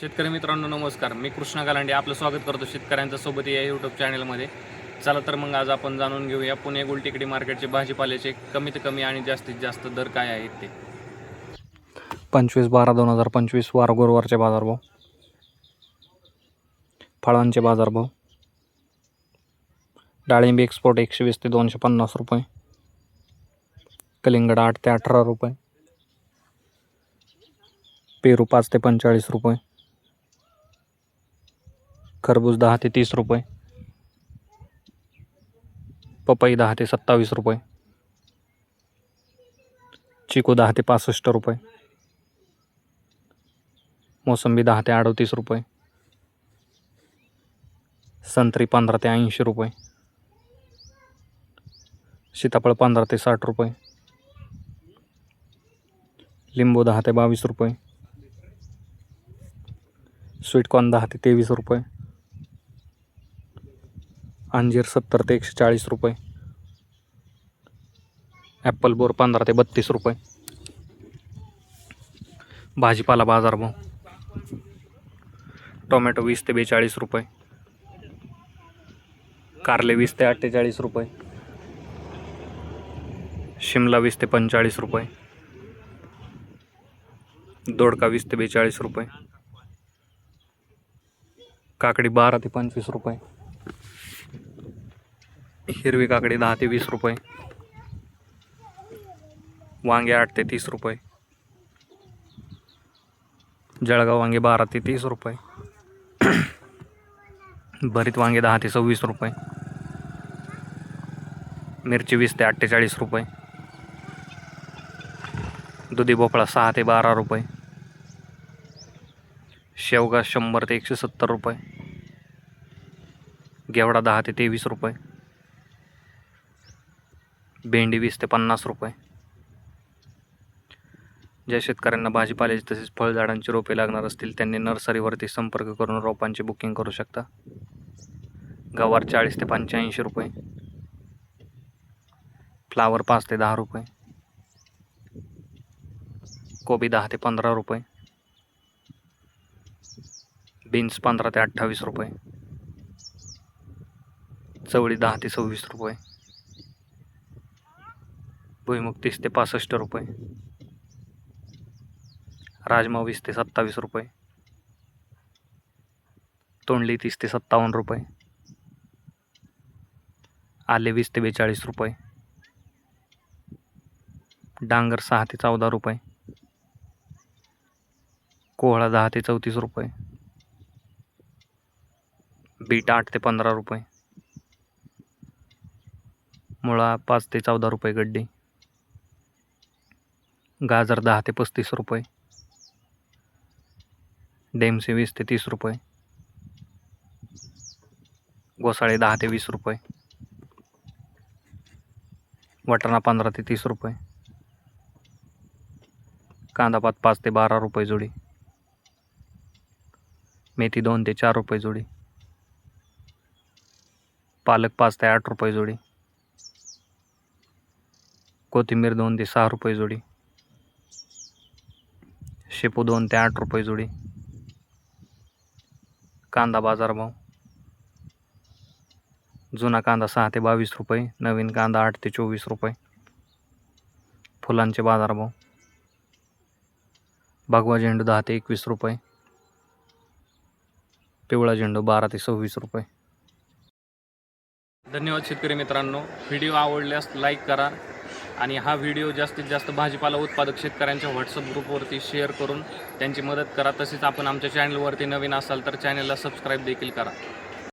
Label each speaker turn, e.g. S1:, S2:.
S1: शेतकरी मित्रांनो नमस्कार. मी कृष्णा गालांडे आपलं स्वागत करतो शेतकऱ्यांच्या सोबत या यूट्यूब चॅनलमध्ये. चला तर मग आज आपण जाणून घेऊया पुणे गुलटेकडी मार्केटचे भाजीपाल्याचे कमीत कमी आणि जास्तीत जास्त दर काय आहेत ते.
S2: 25/12/2025 वार गुरुवारचे बाजारभाव. फळांचे बाजारभाव. डाळिंब एक्सपोर्ट 120 ते 250 रुपये. कलिंगड 8 ते 18 रुपये. पेरू 5 ते 45 रुपये. खरबूज 10 ते 30 रुपये. पपई 10 ते 27 रुपये. चिकू 10 ते 65 रुपये. मोसंबी 10 ते 38 रुपये. संत्री 15 ते 80 रुपये. सीताफळ 15 ते 60 रुपये. लिंबू 10 ते 22 रुपये. स्वीटकॉर्न 10 ते 23 रुपये. अंजीर 70 ते 140 रुपये. ॲपल बोर 15 ते 32 रुपये. भाजीपाला बाजारभाव. टोमॅटो 20 ते 42 रुपये. कारले 20 ते 48 रुपये. शिमला 20 ते 45 रुपये. दोडका 20 ते 42 रुपये. काकडी 12 ते 25 रुपये. हिरवी काकडी 10 ते 20 रुपये. वांगे 8 ते 30 रुपये. जळगाव वांगे 12 ते 30 रुपये. भरीत वांगे 10 ते 26 रुपये. मिरची 20 ते 48 रुपये. दुधी भोपळा 6 ते 12 रुपये. शेवगा 100 ते 170 रुपये. घेवडा 10 ते 23 रुपये. भेंडी 20 ते 50 रुपये. ज्या शेतकऱ्यांना भाजीपाल्याची तसेच फळझाडांची रोपे लागणार असतील त्यांनी नर्सरीवरती संपर्क करून रोपांची बुकिंग करू शकता. गवार 40 ते 85 रुपये. फ्लावर 5 ते 10 रुपये. कोबी 10 ते 15 रुपये. बीन्स 15 ते 28 रुपये. चवळी 10 ते 26 रुपये. भुईमुग 30 ते 65 रुपये. राजमा 20 ते 27 रुपये. तोंडली 30 ते 57 रुपये. आले 20 ते 42 रुपये. डांगर 6 ते 14 रुपये. कोहळा 10 ते 34 रुपये. बीट 8 ते 15 रुपये. मुळा 5 ते 14 रुपये गड्डी. गाजर 10 ते 35 रुपये. डेमसे 20 ते 30 रुपये. घोसाळे 10 ते 20 रुपये. वाटाणा 15 ते 30 रुपये. कांदापात 5 ते 12 रुपये जोडी. मेथी 2 ते 4 रुपये जोडी. पालक 5 ते 8 रुपये जोडी. कोथिंबीर 2 ते 6 रुपये जोडी. शेपू 2 ते 8 रुपये जोडी. कांदा बाजारभाव. जुना कांदा 6 ते 22 रुपये. नवीन कांदा 8 ते 24 रुपये. फुलांचे बाजारभाव. भगवा झेंडू 10 ते 21 रुपये. पिवळा झेंडू 12 ते 26 रुपये.
S1: धन्यवाद शेतकरी मित्रांनो. व्हिडिओ आवडल्यास लाईक करा आणि हा व्हिडिओ जास्तीत जास्त भाजीपाला उत्पादक शेतकऱ्यांच्या व्हॉट्सअप ग्रुपवरती शेअर करून त्यांची मदत करा. तसेच आपण आमच्या चॅनलवरती नवीन असाल तर चॅनलला सबस्क्राईब देखील करा.